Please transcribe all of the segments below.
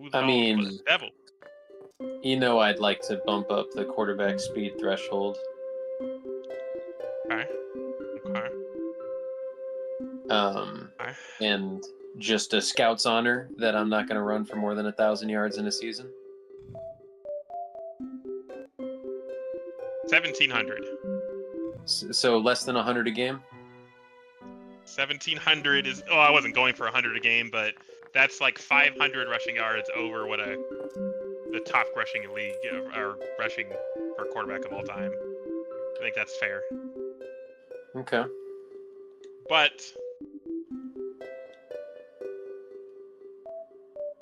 Who's I going for mean, the devil? I'd like to bump up the quarterback speed threshold. Okay. Okay. Okay. And just a scout's honor that I'm not going to run for more than 1,000 yards in a season. 1,700. So less than 100 a game? 1,700 is... Oh, I wasn't going for 100 a game, but that's like 500 rushing yards over what the top rushing league or rushing for a quarterback of all time. I think that's fair. Okay. But...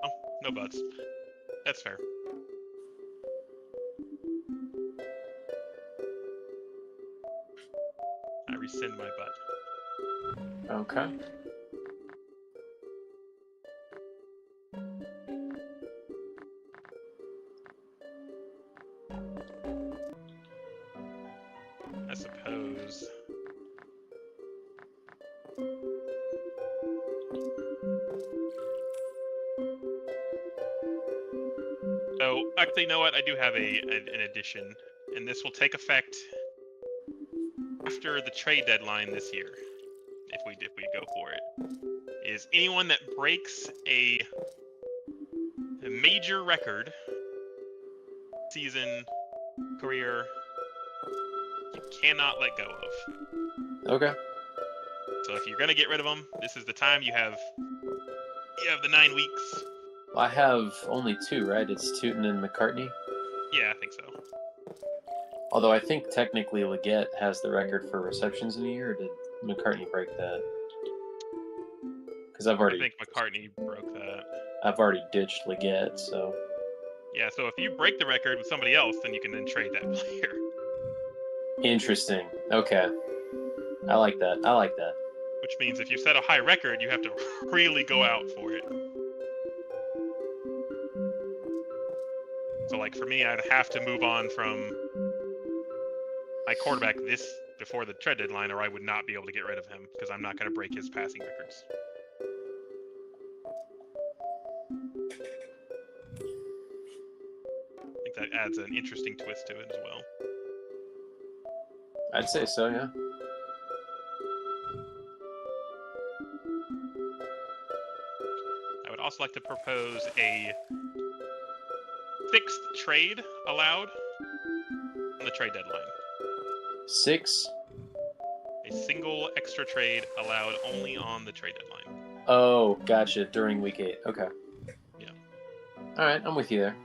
Oh, no buts. That's fair. I rescind my butt. Okay. I suppose. So, actually, you know what? I do have an addition, and this will take effect after the trade deadline this year, if we go for it. Is anyone that breaks a major record, season, career, you cannot let go of. Okay. So if you're gonna get rid of them, this is the time. You have the 9 weeks. I have only 2, right? It's Tootin and McCartney. Yeah, I think so. Although I think technically Leggett has the record for receptions in a year. Or did McCartney break that? Because I think McCartney broke that. I've already ditched Leggett, so. Yeah, so if you break the record with somebody else, then you can then trade that player. Interesting. Okay. I like that. Which means if you set a high record, you have to really go out for it. So, like, for me, I'd have to move on from my quarterback before the trade deadline, or I would not be able to get rid of him, because I'm not going to break his passing records. I think that adds an interesting twist to it as well. I'd say so, yeah. I would also like to propose a fixed trade allowed on the trade deadline. 6? A single extra trade allowed only on the trade deadline. Oh, gotcha. During week 8. Okay. Yeah. All right, I'm with you there.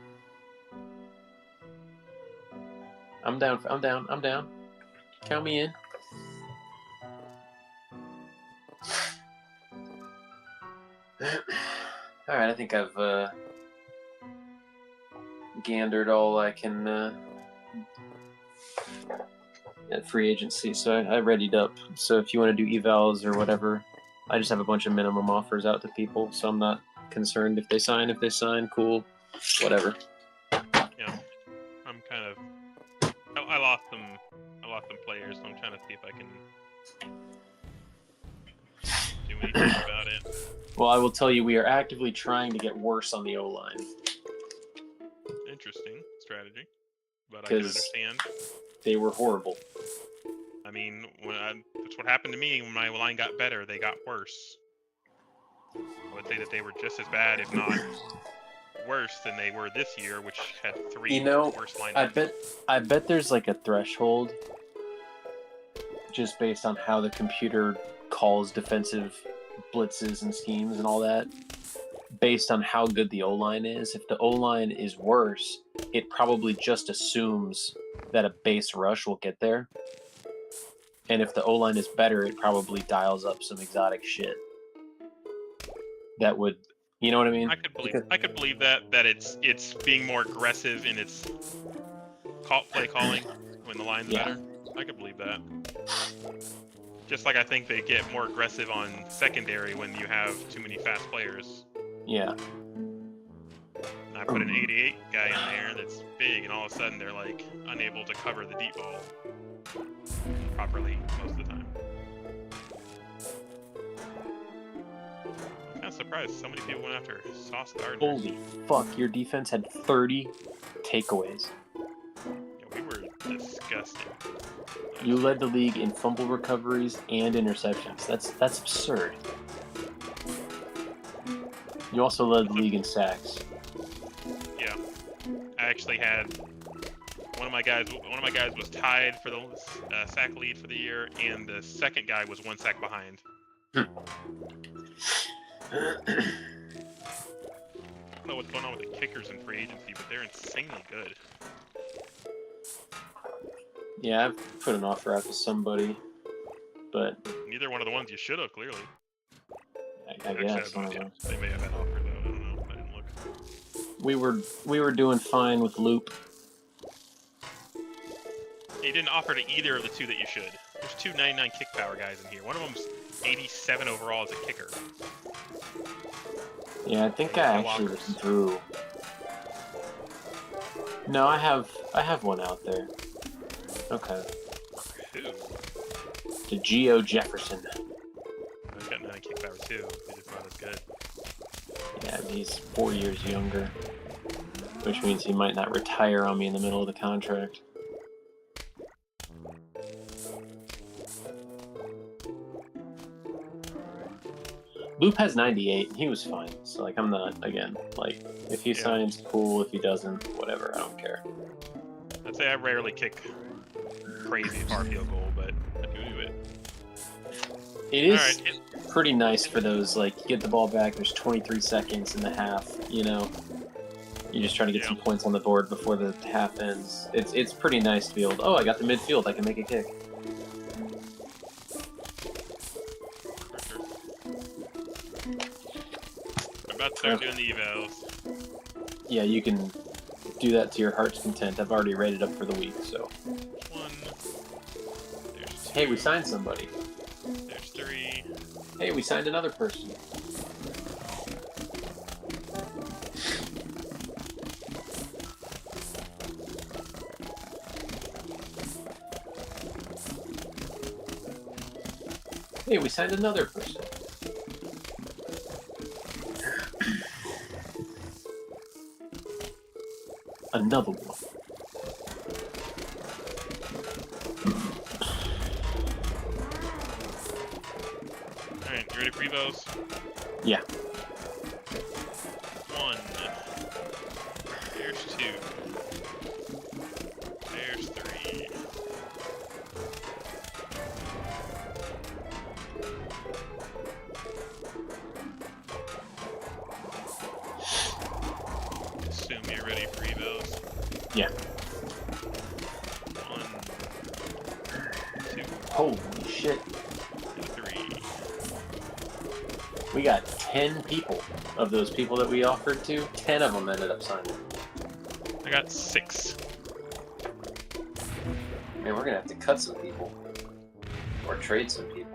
I'm down. Count me in. All right, I think I've gandered all I can at free agency, so I readied up. So if you want to do evals or whatever, I just have a bunch of minimum offers out to people, so I'm not concerned if they sign. If they sign, cool, whatever. Yeah, I'm kind of. I lost some players, so I'm trying to see if I can do anything about it. Well, I will tell you, we are actively trying to get worse on the O-line. Interesting strategy, but I can understand. They were horrible. I mean, that's what happened to me when my line got better. They got worse. I would say that they were just as bad, if not worse, than they were this year, which had 3 worse lineups. I bet there's like a threshold, just based on how the computer calls defensive blitzes and schemes and all that. Based on how good the O-line is, if the O-line is worse, it probably just assumes that a base rush will get there. And if the O-line is better, it probably dials up some exotic shit. That would, you know what I mean? I could believe that it's being more aggressive in its play calling when the line's better. I could believe that. Just like I think they get more aggressive on secondary when you have too many fast players. Yeah. And I put an 88 guy in there that's big, and all of a sudden they're like unable to cover the deep ball properly most of the time. I'm kind of surprised so many people went after Sauce Gardner. Holy fuck, your defense had 30 takeaways. Yeah, we were disgusting. You led the league in fumble recoveries and interceptions. That's absurd. You also led the league in sacks. Yeah, I actually had one of my guys was tied for the sack lead for the year, and the second guy was 1 sack behind. I don't know what's going on with the kickers in free agency, but they're insanely good. Yeah, I've put an offer out to somebody, but Neither one of the ones you should have, clearly. I Actually, guess. I don't know. They may have had offer, though. I don't know. I didn't look. We were doing fine with Loop. You didn't offer to either of the two that you should. There's two 99 kick power guys in here. One of them's 87 overall as a kicker. Yeah, I think I actually withdrew. No, I have one out there. Okay. Who? To Geo Jefferson. He's got 9 kick power too. He's just not as good. Yeah, he's 4 years younger, which means he might not retire on me in the middle of the contract. Loop has 98. He was fine. So, like, I'm not, again, like, if he signs, cool. If he doesn't, whatever. I don't care. I'd say I rarely kick crazy far field goal, but I do it. It is pretty nice for those, like, you get the ball back, there's 23 seconds in the half, you know? You're just trying to get some points on the board before the half ends. It's pretty nice to be able to, oh, I got the midfield, I can make a kick. I'm about to start doing the evals. Yeah, you can do that to your heart's content. I've already rated up for the week, so. One. There's 2. Hey, we signed somebody. There's 3. Hey, we signed another person. Hey, we signed another person. Another one. Alright, you ready for evos? Yeah. 1. There's 2. There's 3. Assume you're ready for evos. Yeah. 1, 2, Holy shit. and 3. We got 10 people. Of those people that we offered to, 10 of them ended up signing. I got 6. Man, we're gonna have to cut some people. Or trade some people.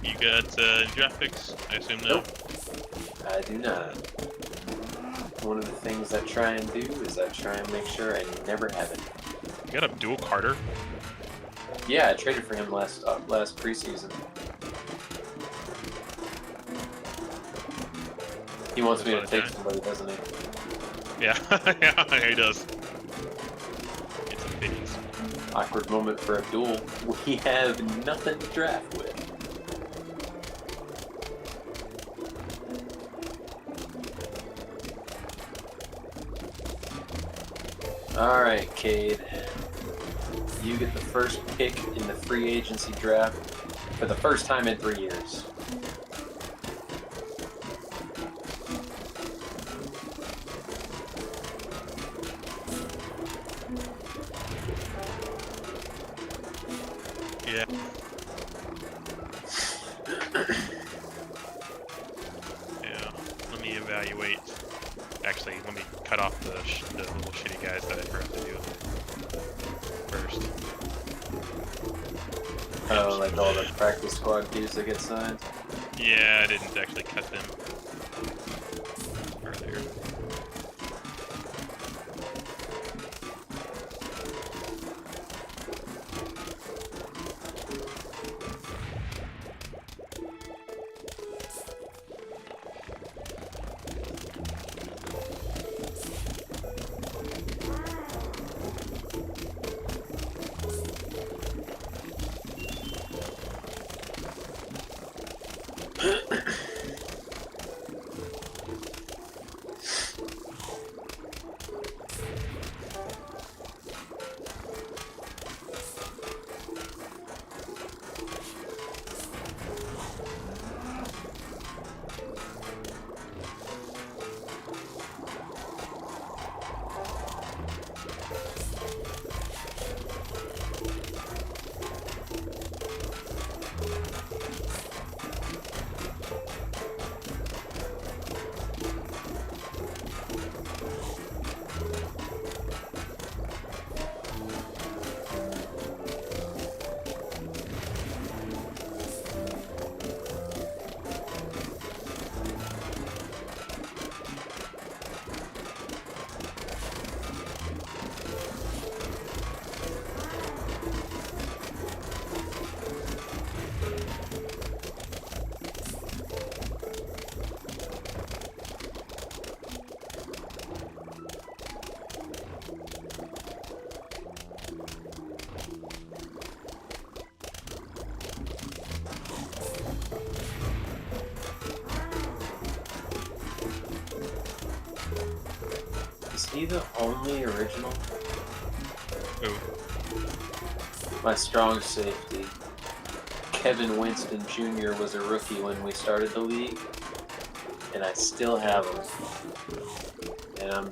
You got draft picks? I assume no. Nope. I do not. One of the things I try and do is I try and make sure I never have it. You got Abdul Carter? Yeah, I traded for him last preseason. He wants me to take somebody, doesn't he? Yeah, yeah, he does. Get some biggies. Awkward moment for Abdul. We have nothing to draft with. Alright, Cade. You get the first pick in the free agency draft for the first time in 3 years. Yeah. Yeah. Let me evaluate. Actually, let me cut off the little shitty guys that I forgot to do first. Oh, like all the practice squad dudes that get signed? Yeah, I didn't actually cut them earlier. Is he the only original? Who? My strong safety. Kevin Winston Jr. was a rookie when we started the league, and I still have him. And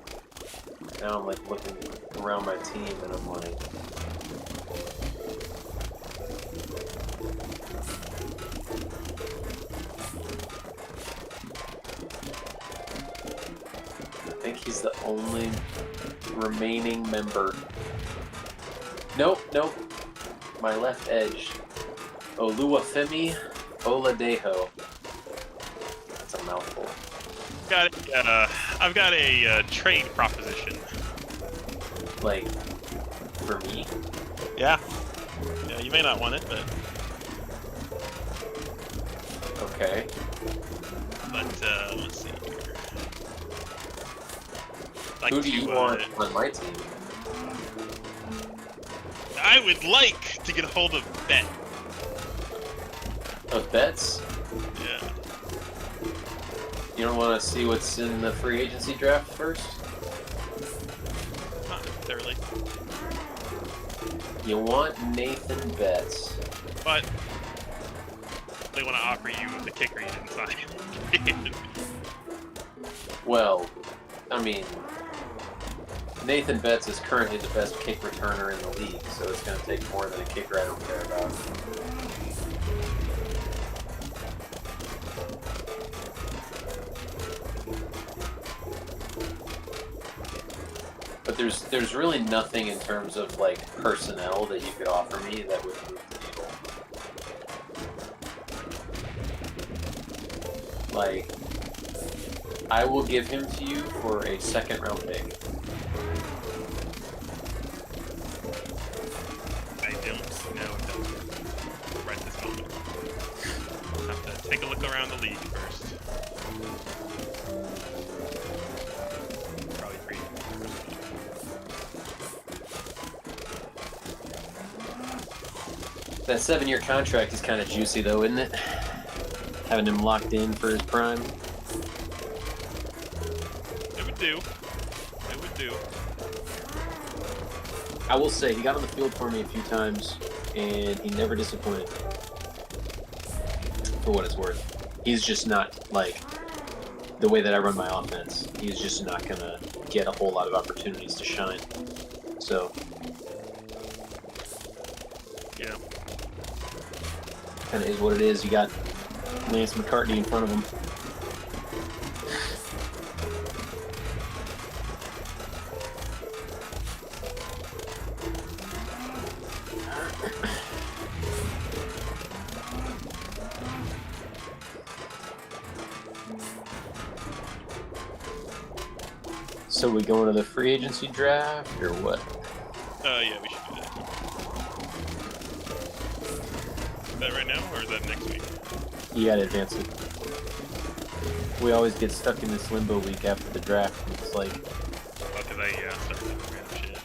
now I'm like looking around my team, and I'm like, I think he's the only remaining member. Nope. My left edge. Oluwafemi Oladejo. That's a mouthful. I've got a trade proposition. Like, for me? Yeah. Yeah, you may not want it, but Okay. let's see here. Like Who do you want on my team? I would like to get a hold of Bet. Of bets? Yeah. You don't want to see what's in the free agency draft first? Not necessarily. You want Nathan Betts. But they want to offer you the kicker you didn't sign. Well, I mean, Nathan Betts is currently the best kick returner in the league, so it's going to take more than a kicker I don't care about. But there's really nothing in terms of like personnel that you could offer me that would move the needle. Like, I will give him to you for a second-round pick. I don't know if that's right this moment. I'll have to take a look around the league first. Probably free. That 7-year contract is kind of juicy, though, isn't it? Having him locked in for his prime. It would do. It would do. I will say, he got on the field for me a few times, and he never disappointed. For what it's worth. He's just not, like, the way that I run my offense. He's just not going to get a whole lot of opportunities to shine. So, Yeah. kind of is what it is. You got Lance McCartney in front of him. So we going to the free agency draft or what? Yeah, we should do that. Is that right now, or is that next week? You gotta advance it. We always get stuck in this limbo week after the draft. It's like, Oh, because I started doing random shit.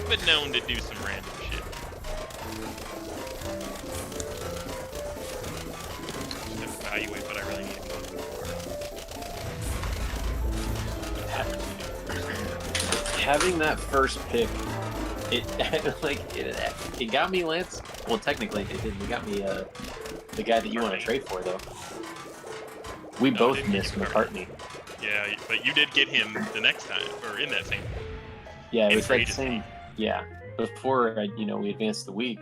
Yeah. Been known to do some random shit. Just evaluate what I really need to go for. having that first pick, it got me Lance. Well, technically, it didn't. It got me the guy that you want to trade for, though. We both missed McCartney. Yeah, but you did get him the next time, or in that same. Yeah, it in was free that same. Yeah, before we advanced the week.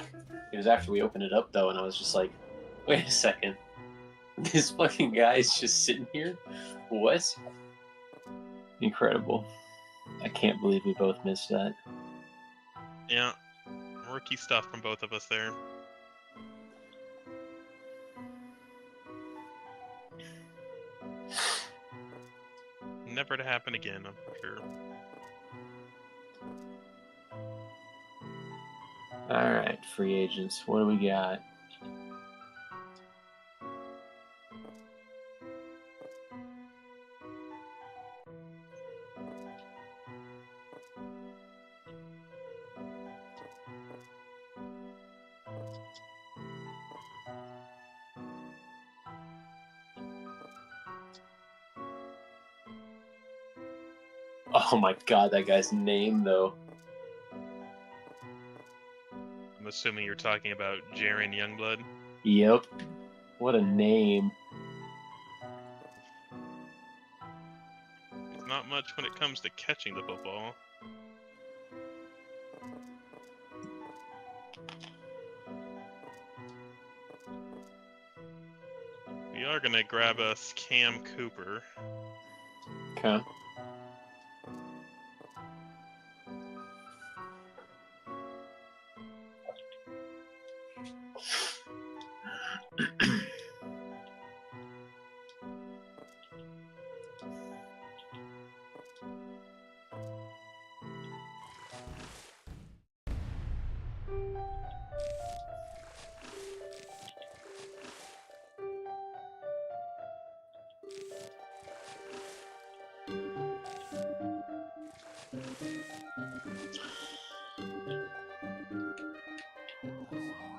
It was after we opened it up though, and I was just like, wait a second, this fucking guy is just sitting here. What? Incredible. I can't believe we both missed that. Yeah, rookie stuff from both of us there. Never to happen again, I'm sure. All right, free agents. What do we got? Oh my god, that guy's name though. I'm assuming you're talking about Jaren Youngblood. Yep. What a name. It's not much when it comes to catching the football. We are gonna grab us Cam Cooper. Okay.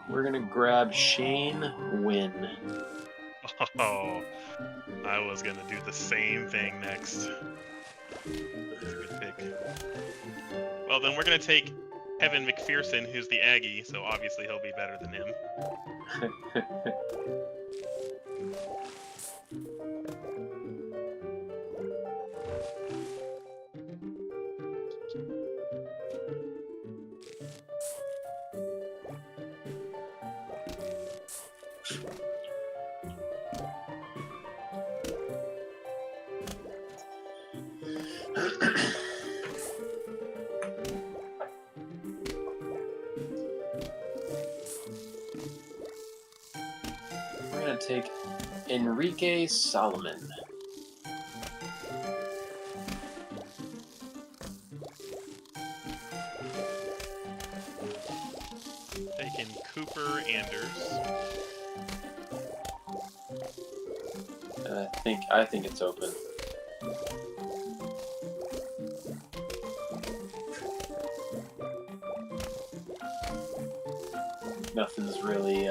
We're gonna grab Shane Wynn. Oh, I was gonna do the same thing next. That's a good pick. Well, then we're gonna take Kevin McPherson, who's the Aggie, so obviously he'll be better than him. to take Enrique Solomon. Taking Cooper Anders. I think it's open. Nothing's really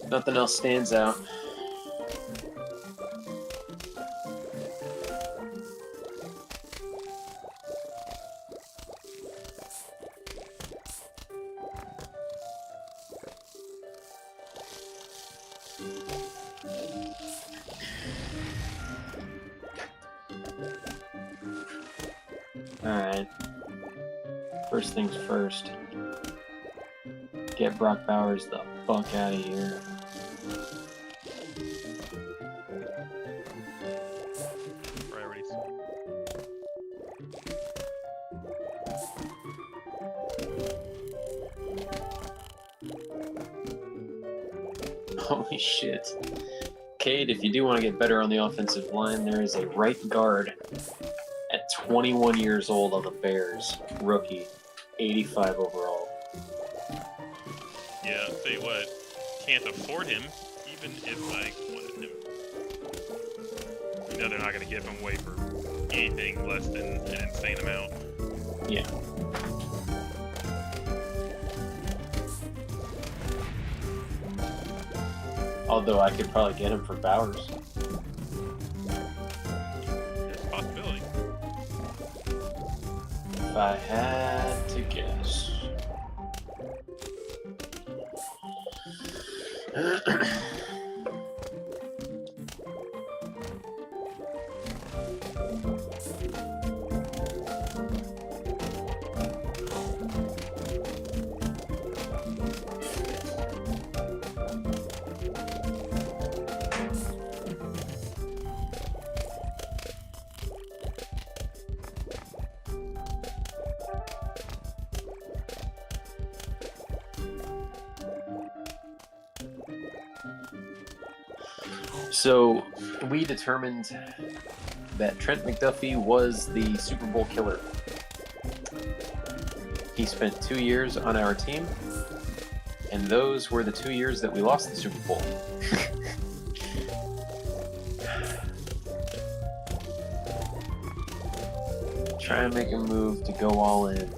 nothing else stands out. Alright. First things first. Get Brock Bowers the fuck out of here. Priorities. Holy shit. Cade, if you do want to get better on the offensive line, there is a right guard at 21 years old on the Bears. Rookie. 85 overall. Yeah, I'll tell you what, can't afford him, even if I wanted him. You know they're not going to give him away for anything less than an insane amount. Yeah. Although I could probably get him for Bowers. There's a possibility. If I had to guess. So we determined that Trent McDuffie was the Super Bowl killer. He spent 2 years on our team, and those were the 2 years that we lost the Super Bowl. Try and make a move to go all in.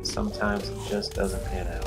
Sometimes it just doesn't pan out.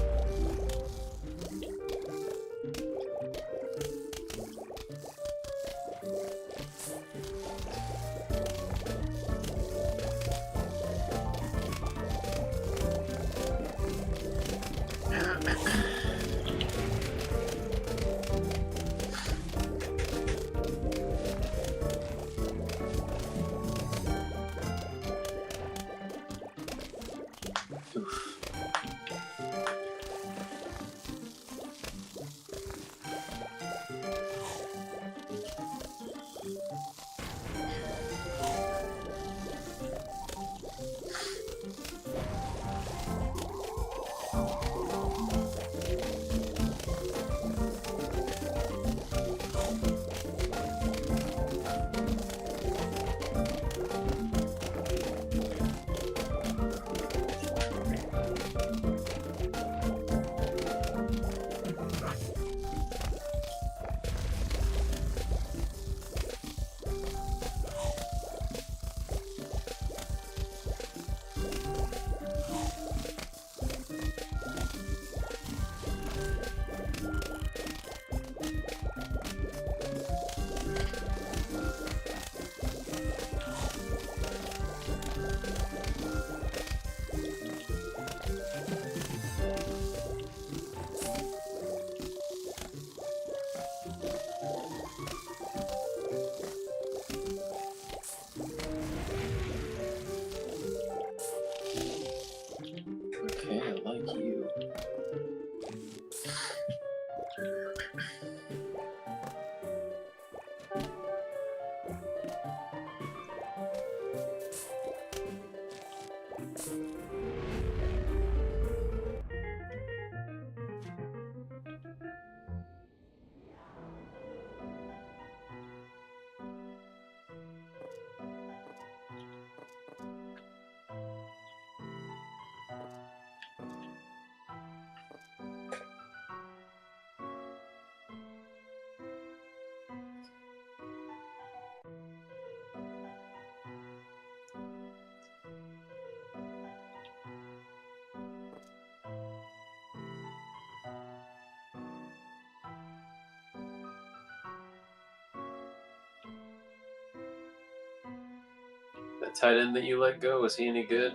That tight end that you let go, was he any good?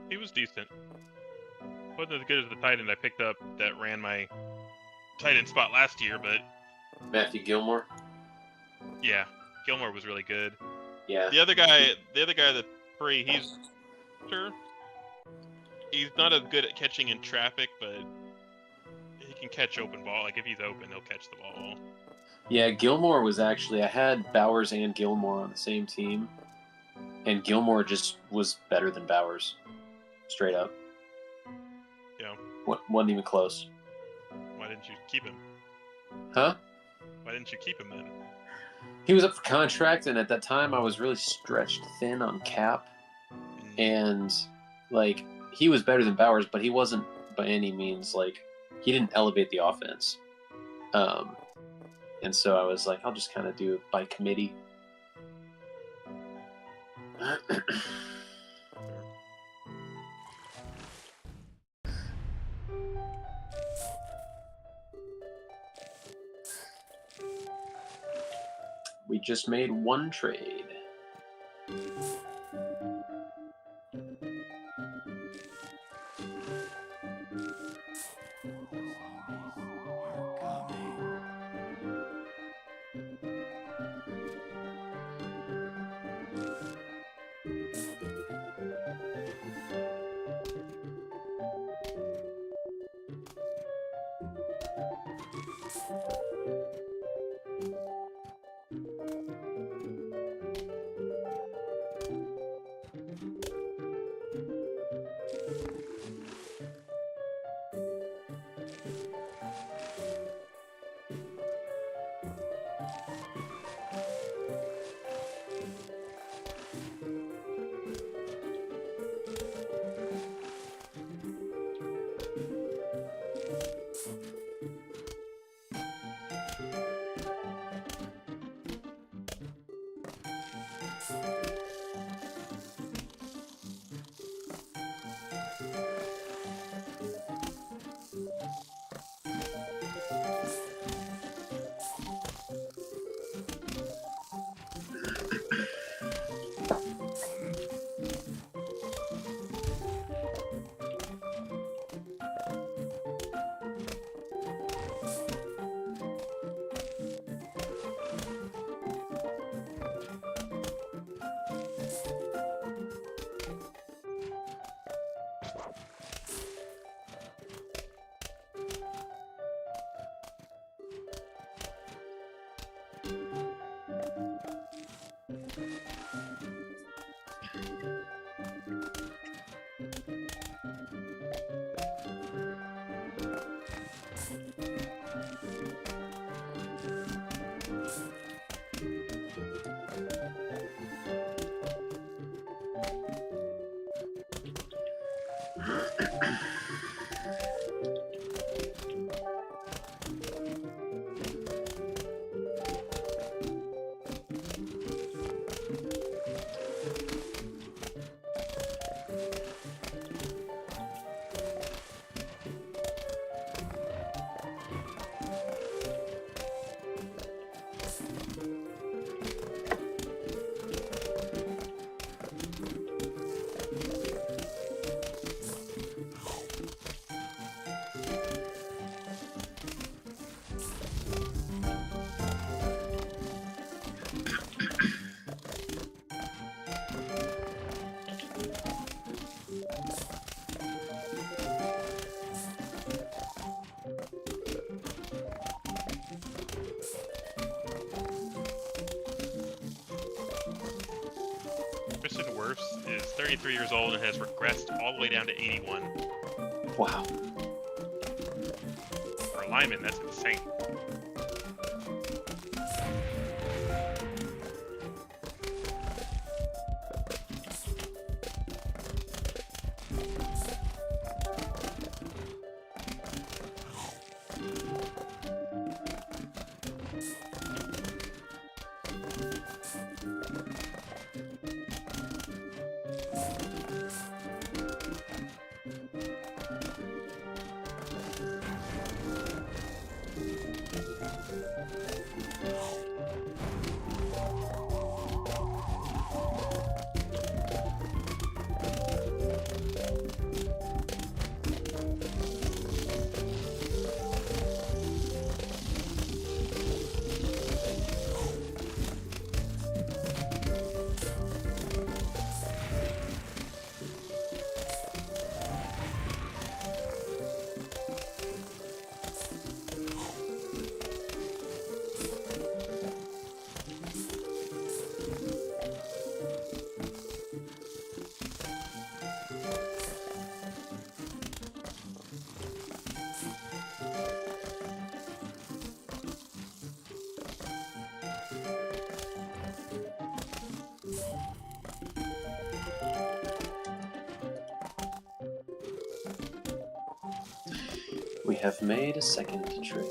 He was decent. Wasn't as good as the tight end I picked up that ran my tight end spot last year, but Matthew Gilmore? yeah, Gilmore was really good. Yeah. The other guy, that's free, he's not as good at catching in traffic, but he can catch open ball. Like if he's open, he'll catch the ball. Yeah, Gilmore was actually, I had Bowers and Gilmore on the same team, and Gilmore just was better than Bowers, straight up. Yeah. Wasn't even close. Why didn't you keep him? Huh? Why didn't you keep him then? He was up for contract, and at that time I was really stretched thin on cap, and like he was better than Bowers, but he wasn't by any means like he didn't elevate the offense. And so I was like, I'll just kind of do it by committee. We just made one trade. Is 33 years old and has regressed all the way down to 81. Wow. For a lineman, that's insane. We have made a second trade.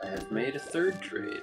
I have made a third trade.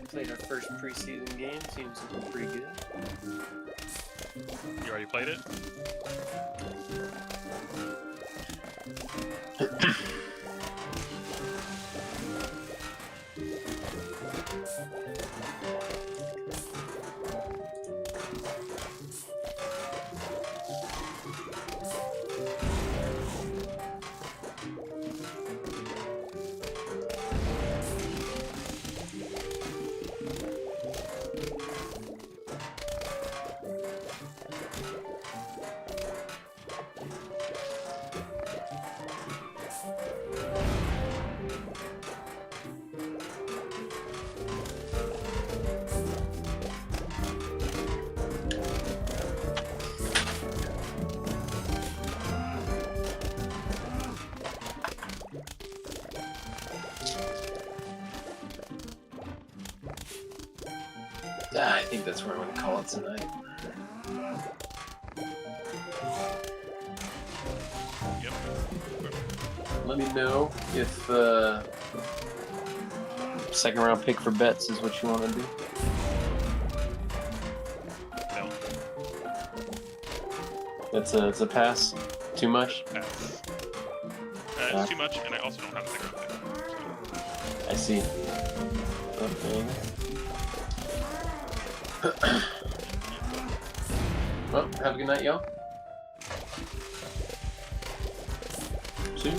Played our first preseason game. Seems looking pretty good. You already played it? I think that's where I'm going to call it tonight. Yep. Let me know if second round pick for bets is what you want to do. No. It's a pass. Too much. Pass. It's too much, and I also don't have a second round pick. So. I see. Okay. Well, have a good night, y'all. See you.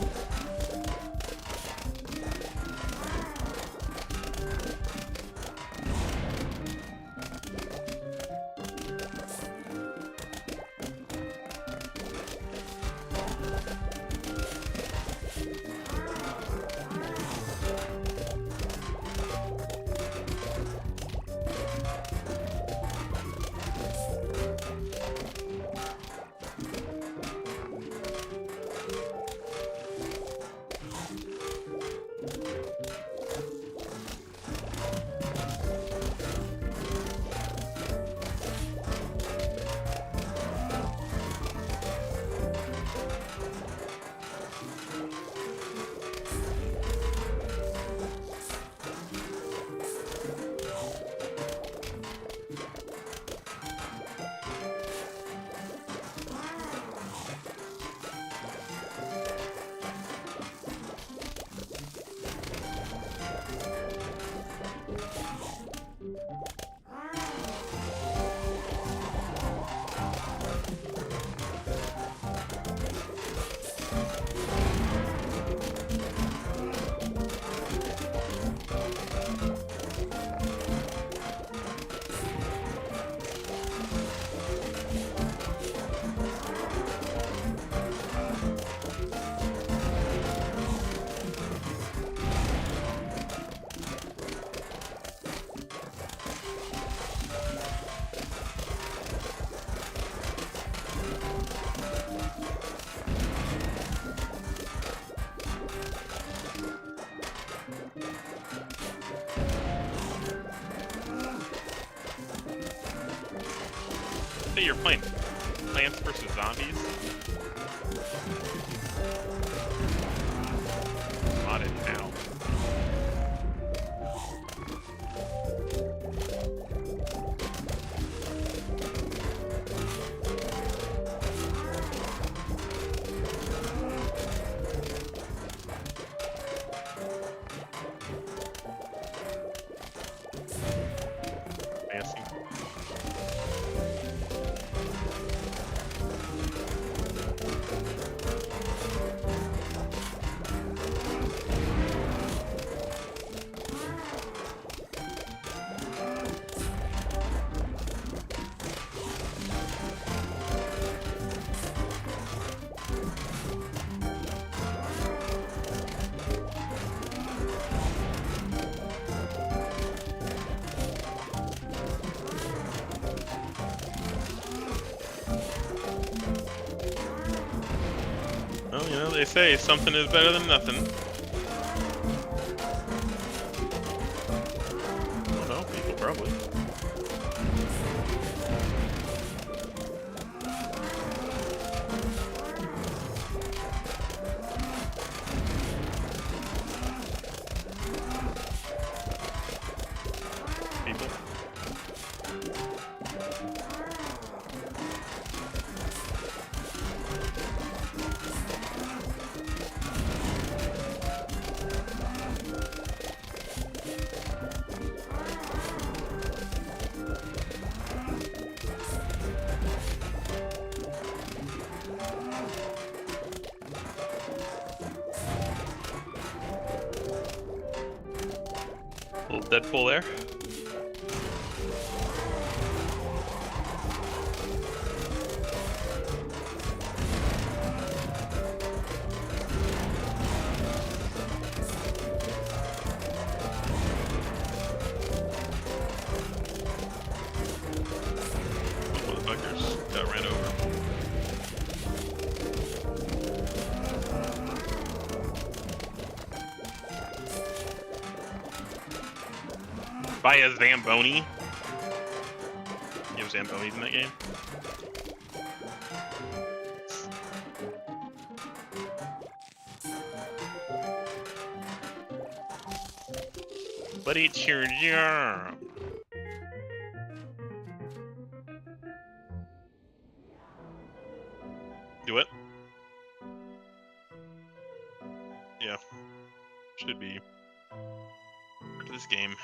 Hey, you're playing Plants vs. Zombies? Modded now. Fancy. Well, you know, they say something is better than nothing. I don't know, people probably. Little Deadpool there. Motherfuckers got ran over. By a Zamboni. You have Zambonis in that game? But it's your job. Do it. Yeah. Should be. To this game.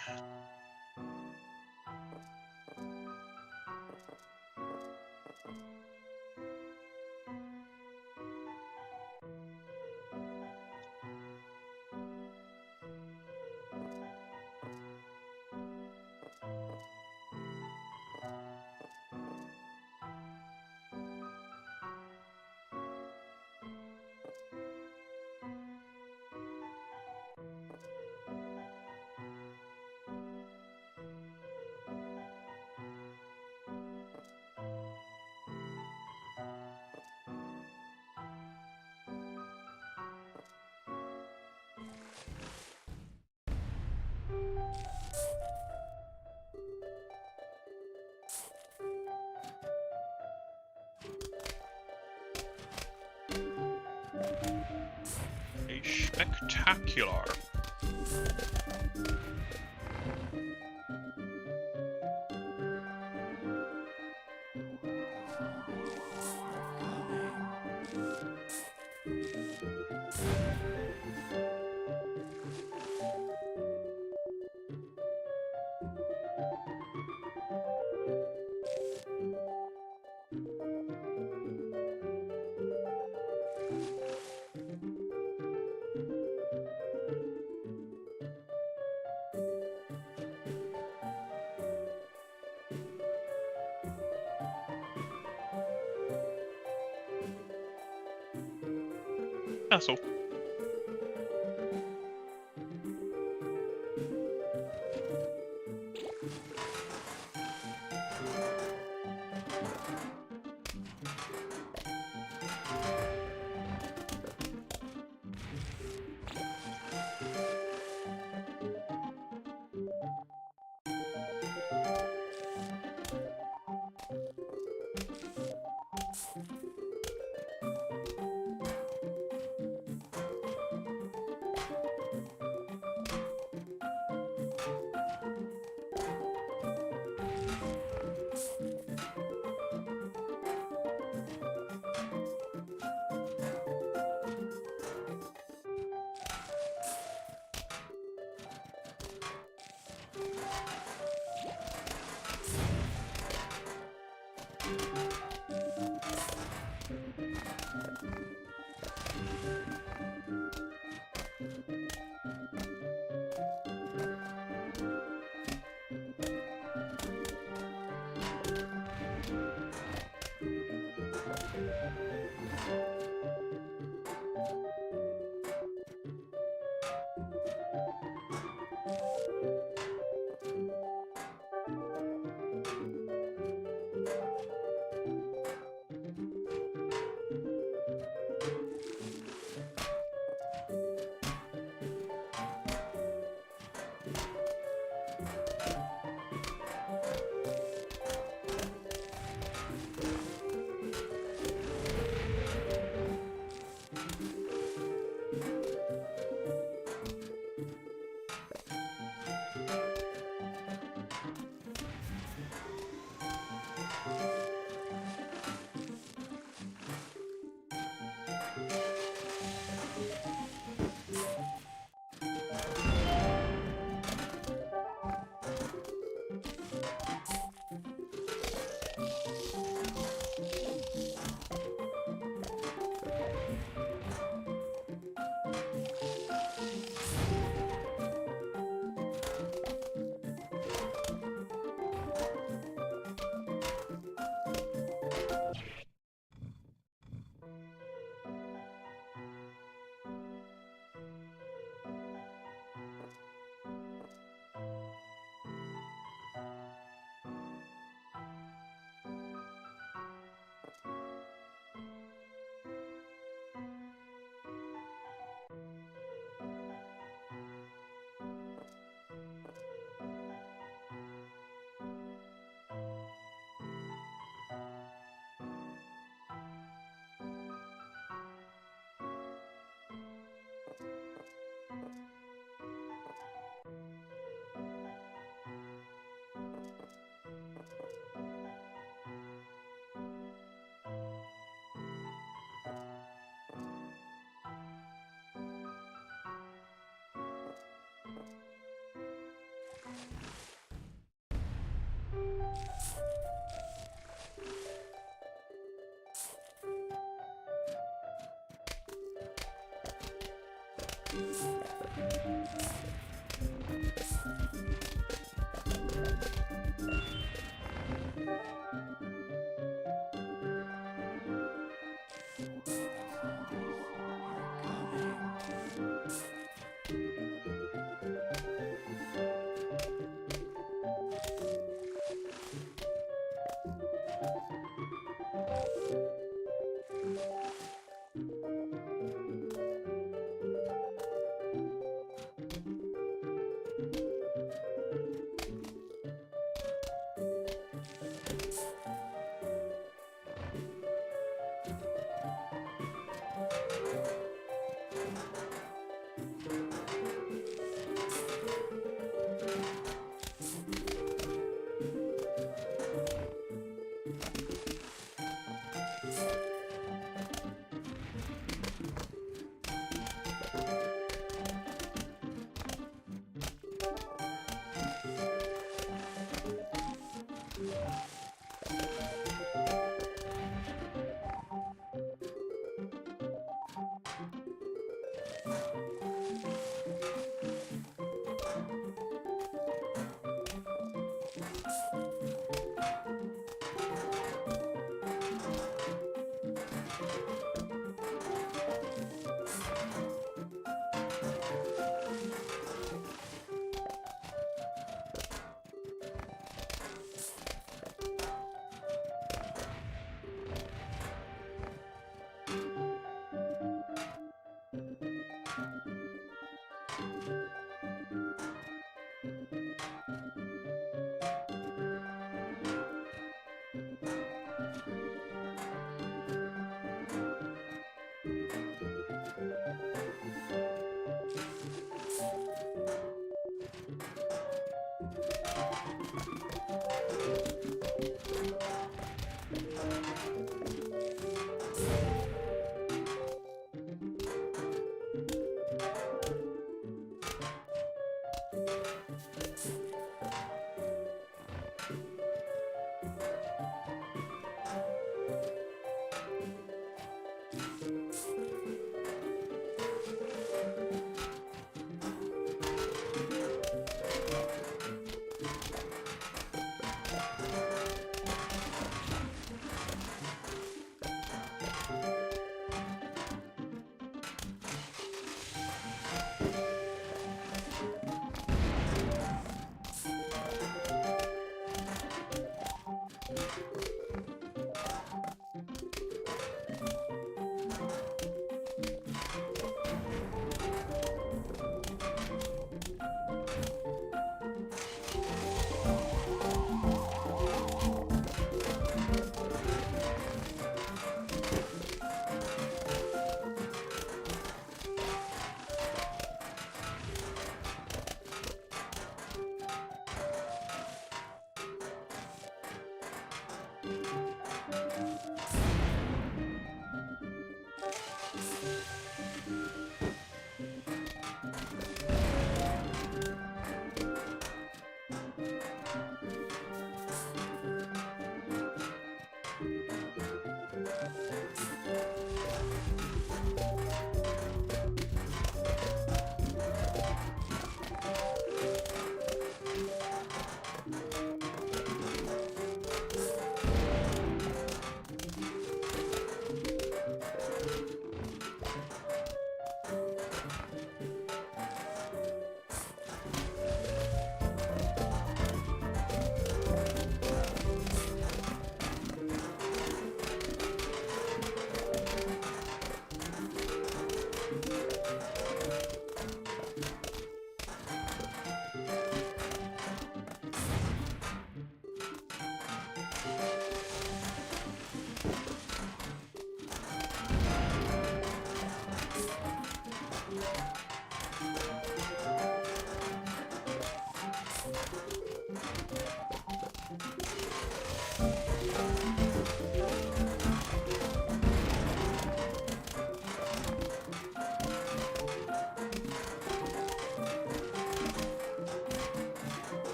A spectacular. Castle.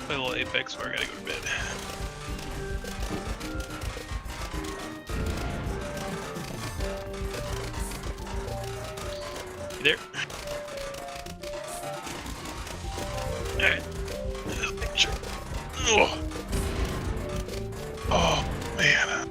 Play a little Apex before I gotta go to bed. You there? Alright. Sure. Oh. Oh, man.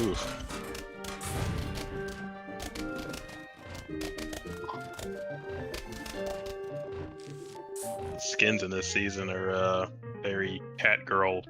Oof. Skins in this season are very cat girl